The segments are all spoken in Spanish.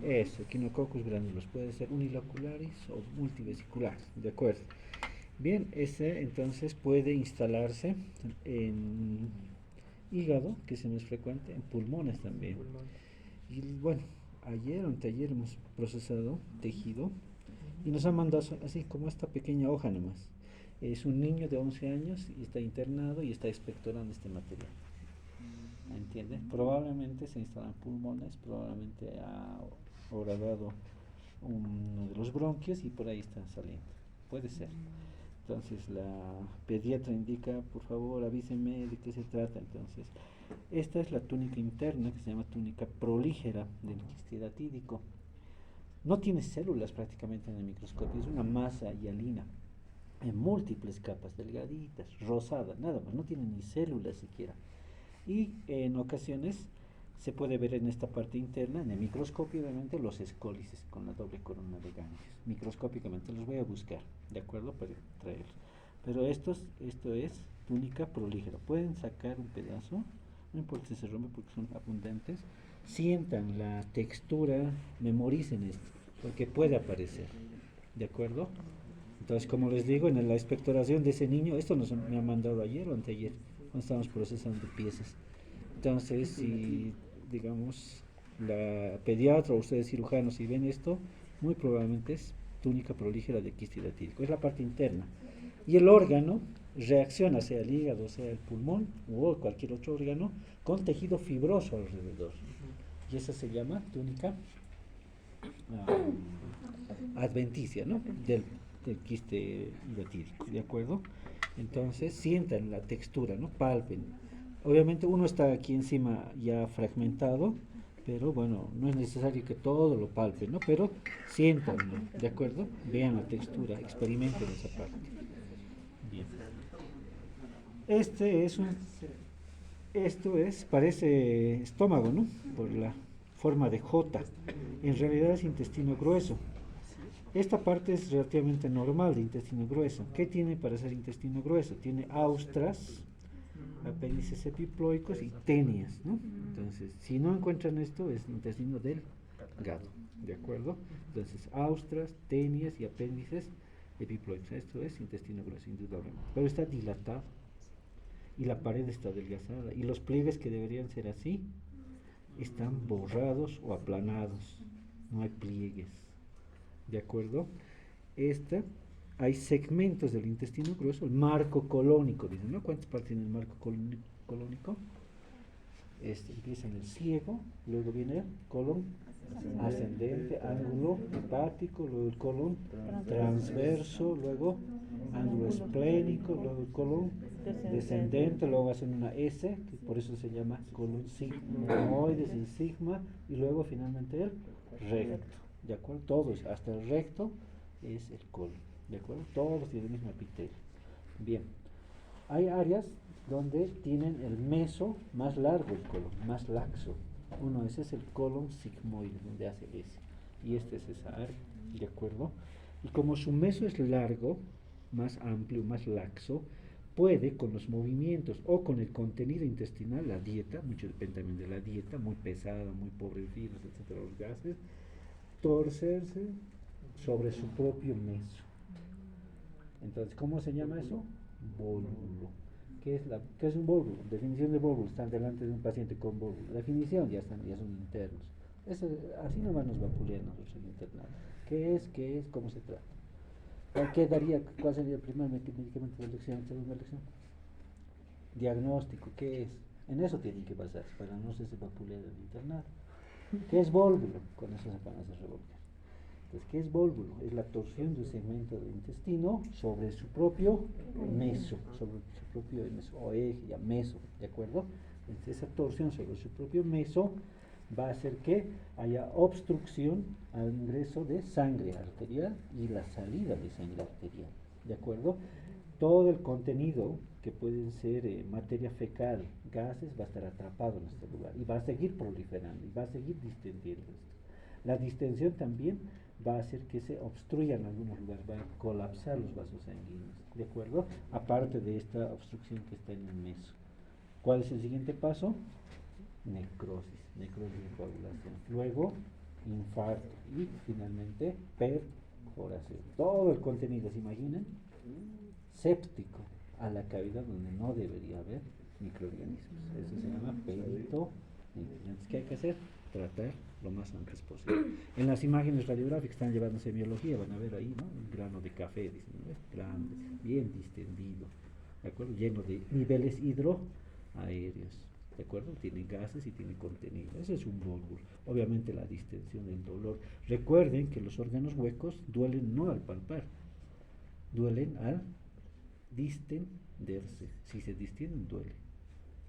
Eso, Echinococcus granulosa. Puede ser unilocularis o multivesiculares, ¿de acuerdo? Bien, ese entonces puede instalarse en hígado, que es el más frecuente, en pulmones también. Pulmón. Y bueno, ayer o anteayer hemos procesado tejido y nos han mandado así como esta pequeña hoja nomás. Es un niño de 11 años y está internado y está expectorando este material. ¿Entiendes? Probablemente se instalan pulmones, probablemente ha horadado uno de los bronquios y por ahí están saliendo. Puede ser. Entonces la pediatra indica, por favor, avíseme de qué se trata. Entonces, esta es la túnica interna que se llama túnica prolígera del quistidatídico. No tiene células prácticamente en el microscopio, es una masa hialina en múltiples capas, delgaditas, rosadas, nada más, no tiene ni células siquiera. Y en ocasiones se puede ver en esta parte interna, en el microscopio, obviamente, los escólices con la doble corona de ganglios. Microscópicamente los voy a buscar, ¿de acuerdo? Para traerlos. Pero esto es túnica prolígera. Pueden sacar un pedazo, no importa si se rompe porque son abundantes. Sientan la textura, memoricen esto, porque puede aparecer, ¿de acuerdo? Entonces, como les digo, en la expectoración de ese niño, esto me ha mandado ayer o anteayer, cuando estábamos procesando piezas. Entonces, si, digamos, la pediatra o ustedes cirujanos, si ven esto, muy probablemente es túnica prolígera de quistidatídico. Es la parte interna. Y el órgano reacciona, sea el hígado, sea el pulmón o cualquier otro órgano, con tejido fibroso alrededor. Y esa se llama túnica adventicia, ¿no? Del quiste hidatídico, ¿de acuerdo? Entonces sientan la textura, ¿no? Palpen. Obviamente uno está aquí encima ya fragmentado, pero bueno, no es necesario que todo lo palpen, ¿no? Pero siéntanlo, ¿de acuerdo? Vean la textura, experimenten esa parte. Bien. Este es un, esto es, parece estómago, ¿no? Por la forma de J. En realidad es intestino grueso. Esta parte es relativamente normal de intestino grueso. ¿Qué tiene para ser intestino grueso? Tiene austras, apéndices epiploicos y tenias, ¿no? Entonces, si no encuentran esto, es intestino delgado, ¿de acuerdo? Entonces, austras, tenias y apéndices epiploicos. Esto es intestino grueso, indudablemente. Pero está dilatado y la pared está adelgazada y los pliegues que deberían ser así están borrados o aplanados. No hay pliegues, ¿de acuerdo? Esta, hay segmentos del intestino grueso, el marco colónico, dicen, ¿no? ¿Cuántas partes tiene el marco colónico? Este empieza en el ciego, luego viene el colon ascendente, ángulo hepático, luego el colon transverso, luego ángulo esplénico, luego el colon descendente, luego hacen una S, que por eso se llama colon sigmoides en sigma, y luego finalmente el recto, ¿de acuerdo? Todos, hasta el recto es el colon, ¿de acuerdo? Todos tienen el mismo epitelio. Bien, hay áreas donde tienen el meso más largo, el colon, más laxo. Uno, ese es el colon sigmoide, donde hace ese. Y este es esa área, ¿de acuerdo? Y como su meso es largo, más amplio, más laxo, puede con los movimientos o con el contenido intestinal, la dieta, mucho depende también de la dieta, muy pesada, muy pobre en fibras, etcétera, los gases, torcerse sobre su propio meso. Entonces, ¿cómo se llama eso? Vólulo. ¿Qué es un vólulo? Definición de vólulo. Están delante de un paciente con vólulo. Definición, ya son internos. Así nomás nos vapulean nosotros el internado. ¿Qué es? ¿Qué es? ¿Cómo se trata? ¿Cuál sería el primer medicamento de elección, segunda elección? Diagnóstico, ¿qué es? En eso tienen que basarse para no ser vapulear el internado. ¿Qué es vólulo? Con eso se van a hacer revolver. Entonces, ¿qué es vólvulo? Es la torsión de un segmento del intestino sobre su propio meso, sobre su propio meso, o eje, ya meso, ¿de acuerdo? Entonces, esa torsión sobre su propio meso va a hacer que haya obstrucción al ingreso de sangre arterial y la salida de sangre arterial, ¿de acuerdo? Todo el contenido que pueden ser materia fecal, gases, va a estar atrapado en este lugar y va a seguir proliferando y va a seguir distendiendo esto. La distensión también va a hacer que se obstruyan algunos lugares, va a colapsar los vasos sanguíneos, ¿de acuerdo? Aparte de esta obstrucción que está en el meso. ¿Cuál es el siguiente paso? Necrosis de coagulación. Luego, infarto y finalmente perforación. Todo el contenido, ¿se imaginan? Séptico a la cavidad donde no debería haber microorganismos. Eso se llama perito. Entonces, ¿qué hay que hacer? Tratar lo más antes posible. En las imágenes radiográficas están llevando semiología, van a ver ahí, ¿no? Un grano de café, dicen, ¿no? Grande, bien distendido, ¿de acuerdo? Lleno de niveles hidroaéreos, ¿de acuerdo? Tiene gases y tiene contenido. Ese es un bulbo. Obviamente la distensión, el dolor. Recuerden que los órganos huecos duelen no al palpar, duelen al distenderse. Si se distienden, duele.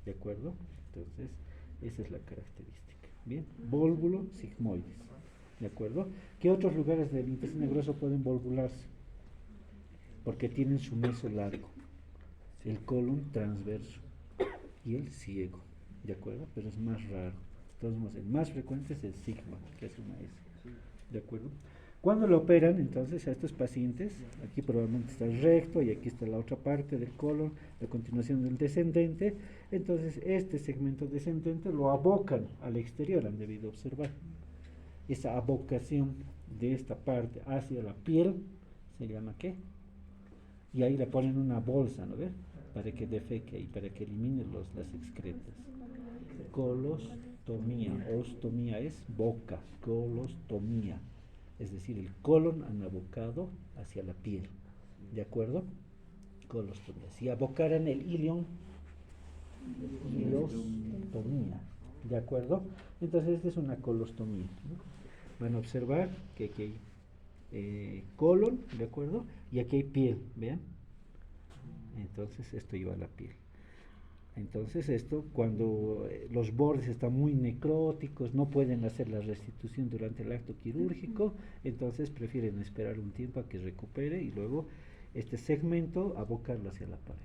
¿De acuerdo? Entonces, esa es la característica. Bien, vólvulo sigmoides. ¿De acuerdo? ¿Qué otros lugares del intestino grueso pueden volvularse? Porque tienen su meso largo. El colon transverso y el ciego. ¿De acuerdo? Pero es más raro. Entonces, el más frecuente es el sigma, que es una S. ¿De acuerdo? Cuando lo operan, entonces, a estos pacientes, aquí probablemente está el recto y aquí está la otra parte del colon, la continuación del descendente, entonces este segmento descendente lo abocan al exterior, han debido observar. Esa abocación de esta parte hacia la piel se llama ¿qué? Y ahí le ponen una bolsa, ¿no ves? Para que defeque y para que elimine las excretas. Colostomía, ostomía es boca, colostomía. Es decir, el colon han abocado hacia la piel, ¿de acuerdo? Colostomía. Si abocaran el ilion, ilostomía, ¿de acuerdo? Entonces, esta es una colostomía, ¿no? Van a observar que aquí hay colon, ¿de acuerdo? Y aquí hay piel, ¿vean? Entonces, esto lleva a la piel. Entonces esto, cuando los bordes están muy necróticos, no pueden hacer la restitución durante el acto quirúrgico, entonces prefieren esperar un tiempo a que recupere y luego este segmento abocarlo hacia la pared.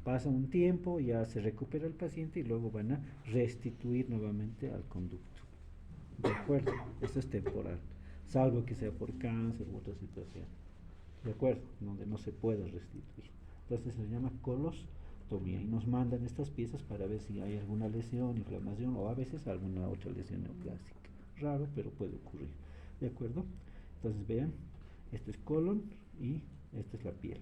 Pasa un tiempo, ya se recupera el paciente y luego van a restituir nuevamente al conducto. ¿De acuerdo? Esto es temporal, salvo que sea por cáncer u otra situación. ¿De acuerdo? Donde no se puede restituir. Entonces se llama colostomía y nos mandan estas piezas para ver si hay alguna lesión, inflamación o a veces alguna otra lesión neoplástica. Raro, pero puede ocurrir. ¿De acuerdo? Entonces vean, esto es colon y esta es la piel.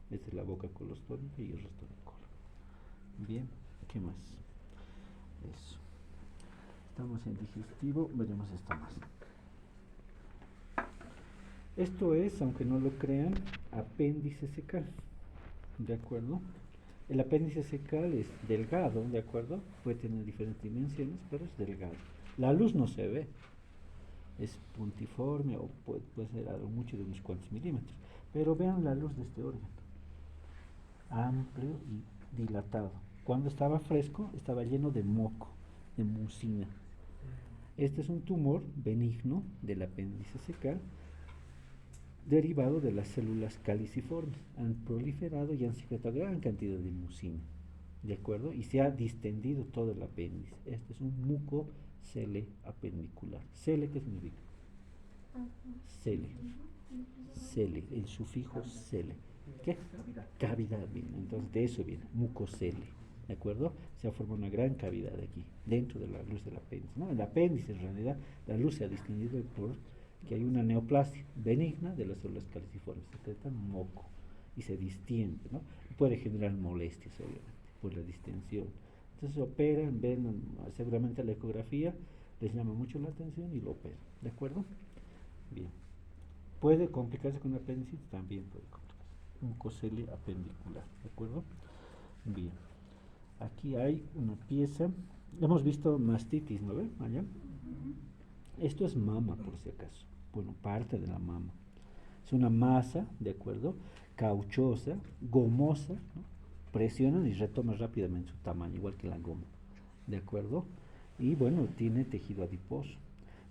Esta es la boca colostómica y el resto del colon. Bien, ¿qué más? Eso. Estamos en digestivo, veremos esto más. Esto es, aunque no lo crean, apéndice secal. ¿De acuerdo? El apéndice secal es delgado, ¿de acuerdo? Puede tener diferentes dimensiones, pero es delgado. La luz no se ve, es puntiforme o puede ser algo mucho de unos cuantos milímetros. Pero vean la luz de este órgano, amplio y dilatado. Cuando estaba fresco, estaba lleno de moco, de mucina. Este es un tumor benigno del apéndice secal, derivado de las células caliciformes. Han proliferado y han secretado gran cantidad de mucina, ¿de acuerdo? Y se ha distendido todo el apéndice. Este es un mucocele apendicular. ¿Cele qué significa? Cele. Cele, el sufijo cele. ¿Qué? Cavidad, bien. Entonces de eso viene, mucocele, ¿de acuerdo? Se ha formado una gran cavidad aquí, dentro de la luz del apéndice, ¿no? El apéndice, en realidad, la luz se ha distinguido por que hay una neoplasia benigna de las células caliciformes, se trata moco y se distiende, ¿no? Puede generar molestias, obviamente, por la distensión. Entonces operan, ven seguramente la ecografía, les llama mucho la atención y lo operan, ¿de acuerdo? Bien. ¿Puede complicarse con apendicitis? También puede complicarse. Mucocele apendicular, ¿de acuerdo? Bien. Aquí hay una pieza, hemos visto mastitis, ¿no ven? Allá. Esto es mama, por si acaso. Bueno, parte de la mama. Es una masa, ¿de acuerdo? Cauchosa, gomosa, ¿no? Presionan y retoman rápidamente su tamaño, igual que la goma, ¿de acuerdo? Y bueno, tiene tejido adiposo.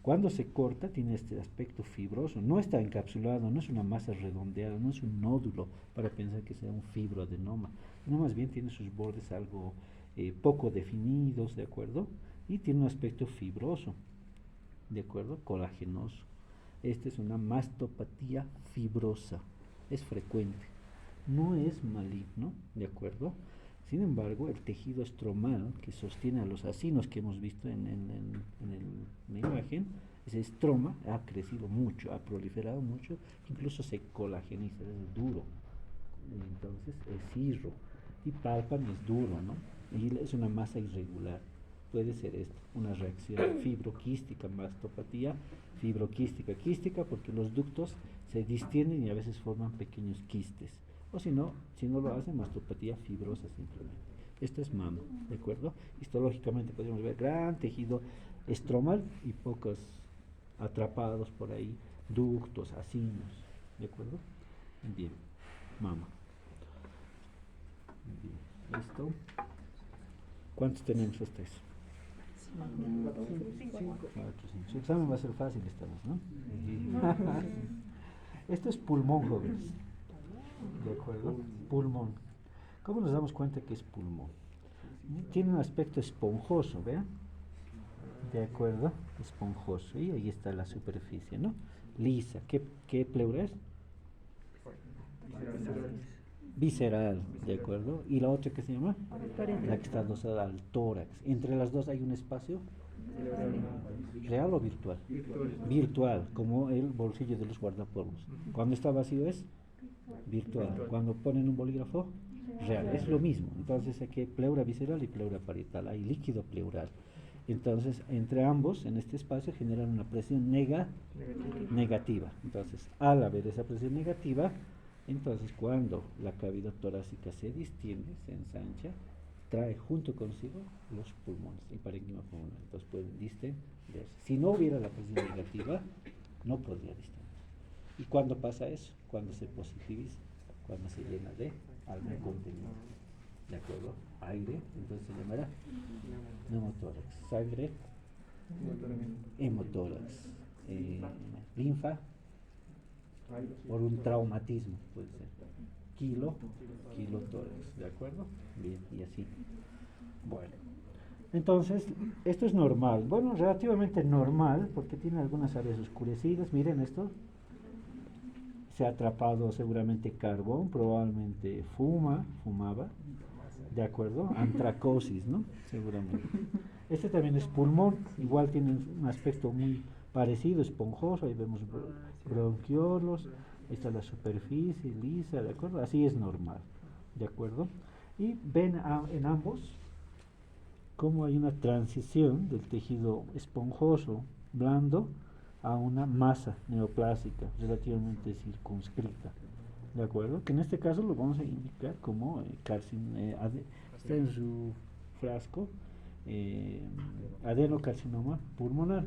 Cuando se corta, tiene este aspecto fibroso. No está encapsulado, no es una masa redondeada, no es un nódulo para pensar que sea un fibroadenoma. No, más bien tiene sus bordes algo poco definidos, ¿de acuerdo? Y tiene un aspecto fibroso, ¿de acuerdo? Colagenoso. Esta es una mastopatía fibrosa, es frecuente, no es maligno, ¿de acuerdo? Sin embargo, el tejido estromal que sostiene a los acinos que hemos visto en la imagen ese estroma ha crecido mucho, ha proliferado mucho, incluso se colageniza, es duro, entonces es cirro, y palpan es duro, ¿no? Y es una masa irregular. Puede ser esto, una reacción fibroquística, mastopatía, fibroquística, quística, porque los ductos se distienden y a veces forman pequeños quistes. O si no lo hacen, mastopatía fibrosa simplemente. Esto es mama, ¿de acuerdo? Histológicamente podemos ver gran tejido estromal y pocos atrapados por ahí, ductos, acinos, ¿de acuerdo? Bien, mama. Bien, ¿listo? ¿Cuántos tenemos hasta eso? 4, 5. Su examen va a ser fácil esta vez, ¿no? Esto es pulmón, jóvenes. ¿De acuerdo? Pulmón. ¿Cómo nos damos cuenta que es pulmón? Tiene un aspecto esponjoso, ¿vean? ¿De acuerdo? Esponjoso. Y ahí está la superficie, ¿no? Lisa. ¿Qué pleura es? Visceral, ¿de acuerdo? ¿Y la otra que se llama? La que está adosada al tórax. Entre las dos hay un espacio real o virtual. Virtual, como el bolsillo de los guardapolvos. Cuando está vacío es virtual. Cuando ponen un bolígrafo, real. Es lo mismo. Entonces aquí hay pleura visceral y pleura parietal. Hay líquido pleural. Entonces, entre ambos, en este espacio, generan una presión negativa. Entonces, al haber esa presión negativa, entonces cuando la cavidad torácica se distiende, se ensancha, trae junto consigo los pulmones, el parénquima pulmonar. Entonces pueden distenderse. Si no hubiera la presión negativa, no podría distender. ¿Y cuándo pasa eso? Cuando se positiviza, cuando se llena de algún contenido. ¿De acuerdo? Aire, entonces se llamará neumotórax. Sangre, hemotórax. Linfa, por un traumatismo, puede ser. Kilotórax, ¿de acuerdo? Bien, y así. Bueno, entonces, esto es normal. Bueno, relativamente normal, porque tiene algunas áreas oscurecidas. Miren esto. Se ha atrapado seguramente carbón, probablemente fumaba, ¿de acuerdo? Antracosis, ¿no? Seguramente. Este también es pulmón, igual tiene un aspecto muy parecido, esponjoso, ahí vemos bronquiolos, ahí está la superficie lisa, ¿de acuerdo? Así es normal, ¿de acuerdo? Y ven en ambos cómo hay una transición del tejido esponjoso, blando, a una masa neoplásica relativamente circunscrita, ¿de acuerdo? Que en este caso lo vamos a indicar como está en su frasco, adenocarcinoma pulmonar.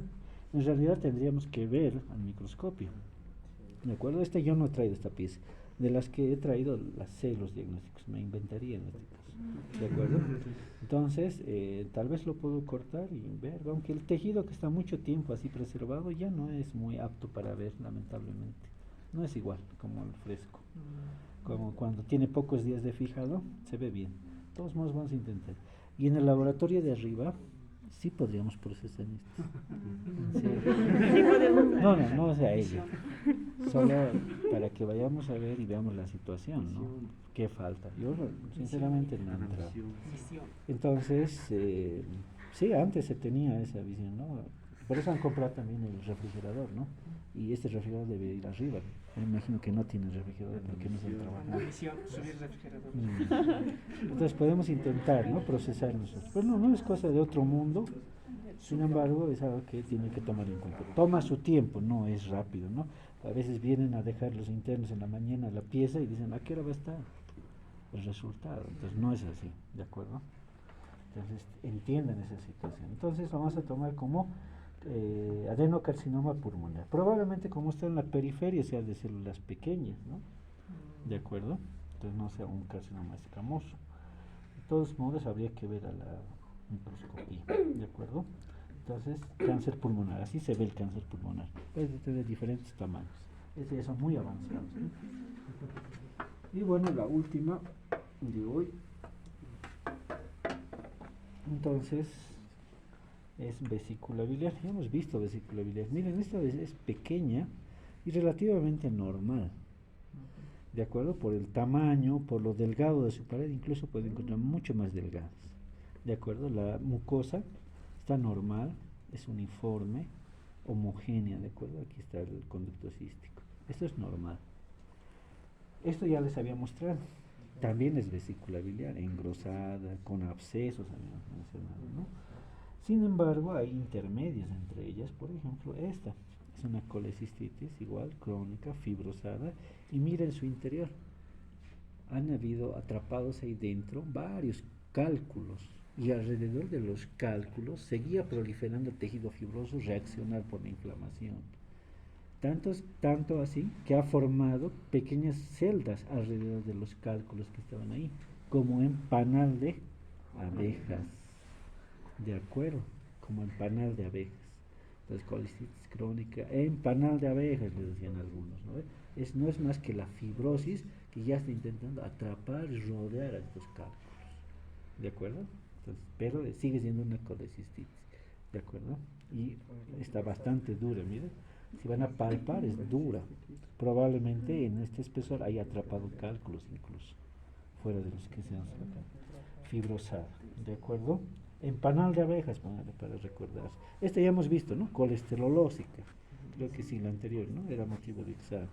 En realidad tendríamos que ver al microscopio, ¿de acuerdo? Yo no he traído esta pieza. De las que he traído, las sé los diagnósticos, me inventaría en este caso, ¿de acuerdo? Entonces, tal vez lo puedo cortar y ver, aunque el tejido que está mucho tiempo así preservado ya no es muy apto para ver, lamentablemente. No es igual como el fresco. Como cuando tiene pocos días de fijado, se ve bien. De todos modos vamos a intentar. Y en el laboratorio de arriba, sí podríamos procesar esto. No, o sea, ello. Solo para que vayamos a ver y veamos la situación, ¿no? ¿Qué falta? Yo, sinceramente, no he entrado. Entonces, sí, antes se tenía esa visión, ¿no? Por eso han comprado también el refrigerador, ¿no? Y este refrigerador debe ir arriba. Me imagino que no tiene refrigerador porque no se trabaja. Entonces podemos intentar, ¿no? Procesar nosotros. Pero no es cosa de otro mundo. Sin embargo, es algo que tiene que tomar en cuenta. Toma su tiempo, no es rápido, ¿no? A veces vienen a dejar los internos en la mañana la pieza y dicen, ¿a qué hora va a estar el resultado? Entonces no es así, ¿de acuerdo? Entonces entiendan esa situación. Entonces vamos a tomar como adenocarcinoma pulmonar. Probablemente como está en la periferia sea de células pequeñas, ¿no? ¿De acuerdo? Entonces no sea un carcinoma escamoso. De todos modos habría que ver a la microscopía, ¿de acuerdo? Entonces, cáncer pulmonar, así se ve el cáncer pulmonar. Puede tener diferentes tamaños. Ya son muy avanzados, ¿no? Y bueno, la última de hoy. Entonces, es vesícula biliar. Ya hemos visto vesícula biliar. Miren, esta vez es pequeña y relativamente normal. ¿De acuerdo? Por el tamaño, por lo delgado de su pared, incluso puede encontrar mucho más delgadas. ¿De acuerdo? La mucosa está normal, es uniforme, homogénea, ¿de acuerdo? Aquí está el conducto cístico. Esto es normal. Esto ya les había mostrado. También es vesícula biliar, engrosada, con abscesos, habíamos mencionado, ¿no? Sin embargo, hay intermedios entre ellas, por ejemplo, esta. Es una colecistitis igual, crónica, fibrosada, y miren su interior. Han habido atrapados ahí dentro varios cálculos, y alrededor de los cálculos seguía proliferando tejido fibroso reaccional por la inflamación. Tanto así que ha formado pequeñas celdas alrededor de los cálculos que estaban ahí, como en panal de abejas. De acuerdo, como en panal de abejas. Entonces, colicitis crónica en panal de abejas, le decían algunos, ¿no? No es más que la fibrosis que ya está intentando atrapar y rodear a estos cálculos. ¿De acuerdo? Entonces, pero sigue siendo una colecistitis. ¿De acuerdo? Y está bastante dura, miren. Si van a palpar, es dura. Probablemente en este espesor haya atrapado cálculos incluso, fuera de los que se han sacado. Fibrosada, ¿de acuerdo? En panal de abejas, para recordar. Esta ya hemos visto, ¿no? Colesterolósica. Creo que sí, la anterior, ¿no? Era motivo de examen.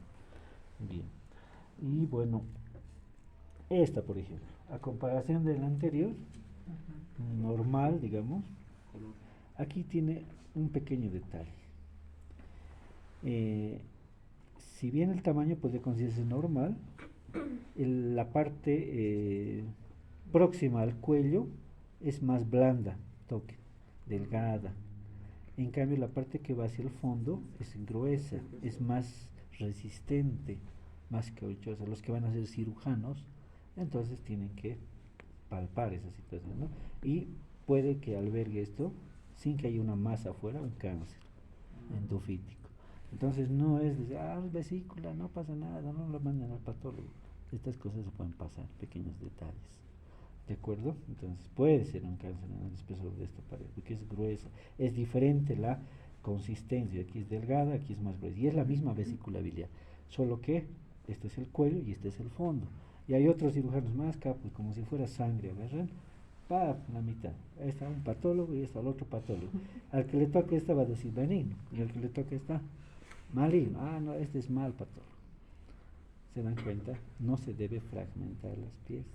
Bien. Y bueno, esta, por ejemplo, a comparación de la anterior, normal, digamos, aquí tiene un pequeño detalle. Si bien el tamaño puede considerarse normal, la parte próxima al cuello es más blanda, toque, delgada. En cambio, la parte que va hacia el fondo es gruesa, es más resistente, más cauchosa. Los que van a ser cirujanos, entonces tienen que palpar esa situación, ¿no? Y puede que albergue esto sin que haya una masa afuera, un cáncer endofítico. Entonces no es decir, vesícula, no pasa nada, no lo mandan al patólogo. Estas cosas se pueden pasar, pequeños detalles. ¿De acuerdo? Entonces puede ser un cáncer en el espesor de esta pared, porque es gruesa. Es diferente la consistencia, aquí es delgada, aquí es más gruesa. Y es la misma vesícula biliar, solo que este es el cuello y este es el fondo. Y hay otros cirujanos más capos, como si fuera sangre, agarran, la mitad. Ahí está un patólogo y está el otro patólogo. Al que le toque esta va a decir benigno, y al que le toque esta, maligno. No, este es mal patólogo. ¿Se dan cuenta? No se debe fragmentar las piezas.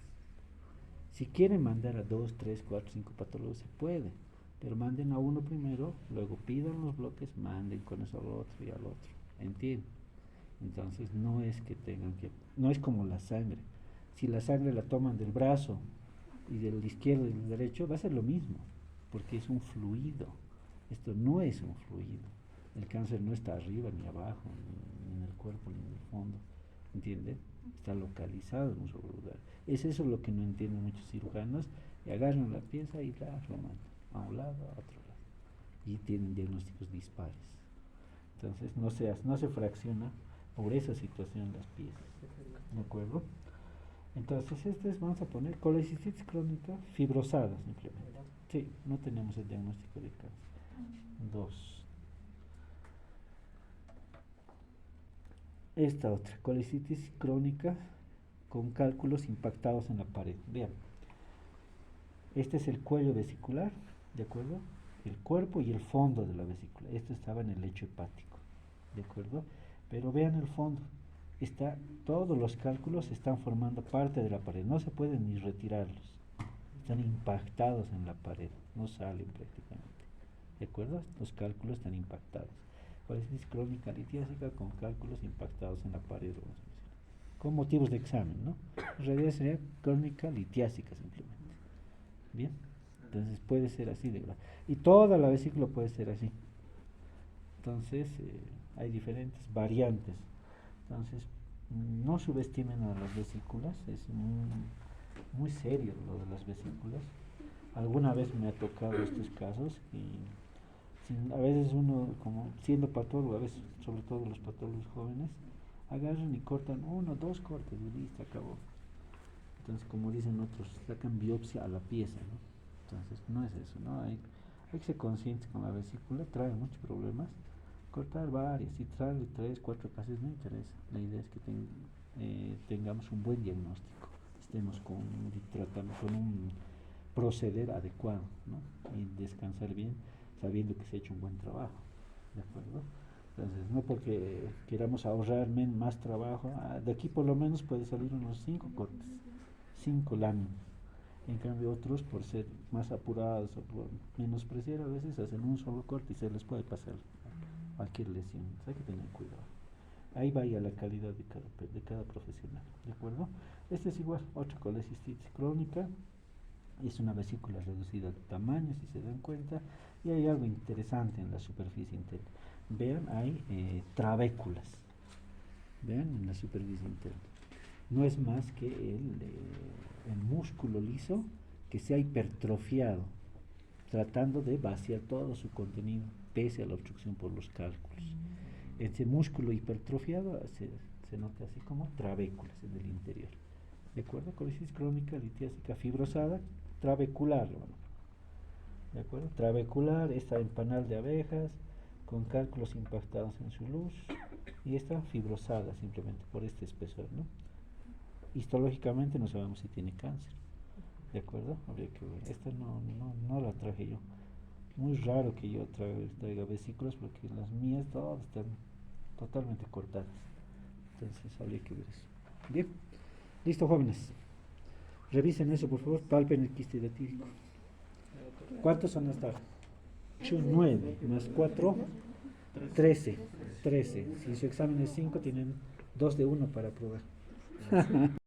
Si quieren mandar a 2, 3, 4, 5 patólogos, se puede, pero manden a uno primero, luego pidan los bloques, manden con eso al otro y al otro. ¿Entienden? Entonces no es que tengan que, no es como la sangre. Si la sangre la toman del brazo y del izquierdo y del derecho, va a ser lo mismo, porque es un fluido. Esto no es un fluido. El cáncer no está arriba ni abajo, ni en el cuerpo, ni en el fondo. ¿Entienden? Está localizado en un solo lugar. Es eso lo que no entienden muchos cirujanos, y agarran la pieza y la mandan a un lado, a otro lado. Y tienen diagnósticos dispares. Entonces no se fracciona por esa situación las piezas. ¿De acuerdo? Entonces vamos a poner colecistitis crónica fibrosada simplemente. Sí, no tenemos el diagnóstico de cáncer. 2. Esta otra, colecitis crónica con cálculos impactados en la pared. Vean, este es el cuello vesicular, ¿de acuerdo? El cuerpo y el fondo de la vesícula. Esto estaba en el lecho hepático, ¿de acuerdo? Pero vean el fondo. Todos los cálculos están formando parte de la pared. No se pueden ni retirarlos. Están impactados en la pared. No salen prácticamente. ¿De acuerdo? Los cálculos están impactados. Colecitis crónica litiásica con cálculos impactados en la pared, con motivos de examen, ¿no? En realidad sería crónica litiásica simplemente. Bien, entonces puede ser así de grave. Y toda la vesícula puede ser así. Entonces hay diferentes variantes. Entonces no subestimen a las vesículas, es muy serio lo de las vesículas. Alguna vez me ha tocado estos casos y a veces uno, como siendo patólogo, a veces sobre todo los patólogos jóvenes, agarran y cortan 1, 2 cortes y listo, acabó. Entonces, como dicen otros, sacan biopsia a la pieza, ¿no? Entonces, no es eso, ¿no? Hay que ser conscientes con la vesícula, trae muchos problemas. Cortar varias, si trae 3, 4 casos no interesa. La idea es que tengamos un buen diagnóstico, estemos con un proceder adecuado, ¿no? Y descansar bien, sabiendo que se ha hecho un buen trabajo. ¿de acuerdo? Entonces, no porque queramos ahorrar más trabajo, de aquí por lo menos puede salir unos 5 cortes, 5 láminas. En cambio otros, por ser más apurados o por menospreciar, a veces hacen un solo corte y se les puede pasar cualquier lesión. Hay que tener cuidado. Ahí vaya la calidad de cada profesional, ¿de acuerdo? Este es igual, otra colecistitis crónica, es una vesícula reducida de tamaño, si se dan cuenta, y hay algo interesante en la superficie interna. Vean, hay trabéculas, vean en la superficie interna. No es más que el músculo liso que se ha hipertrofiado, tratando de vaciar todo su contenido, pese a la obstrucción por los cálculos. Ese músculo hipertrofiado se nota así como trabéculas en el interior. ¿De acuerdo? Colecitis crónica litiásica fibrosada, trabecular. Bueno, ¿de acuerdo? Trabecular, esta en panal de abejas, con cálculos impactados en su luz, y esta fibrosada simplemente por este espesor, ¿no? Histológicamente no sabemos si tiene cáncer. ¿De acuerdo? Habría que ver. Esta no la traje yo. Muy raro que yo traiga vesículas porque las mías todas están totalmente cortadas. Entonces habría que ver eso. Bien. Listo, jóvenes. Revisen eso, por favor. Palpen el quiste hidatídico. ¿Cuántos son hasta ahora? 8, 9, más 4, 13. 13. Si su examen es 5, tienen 2 de 1 para probar.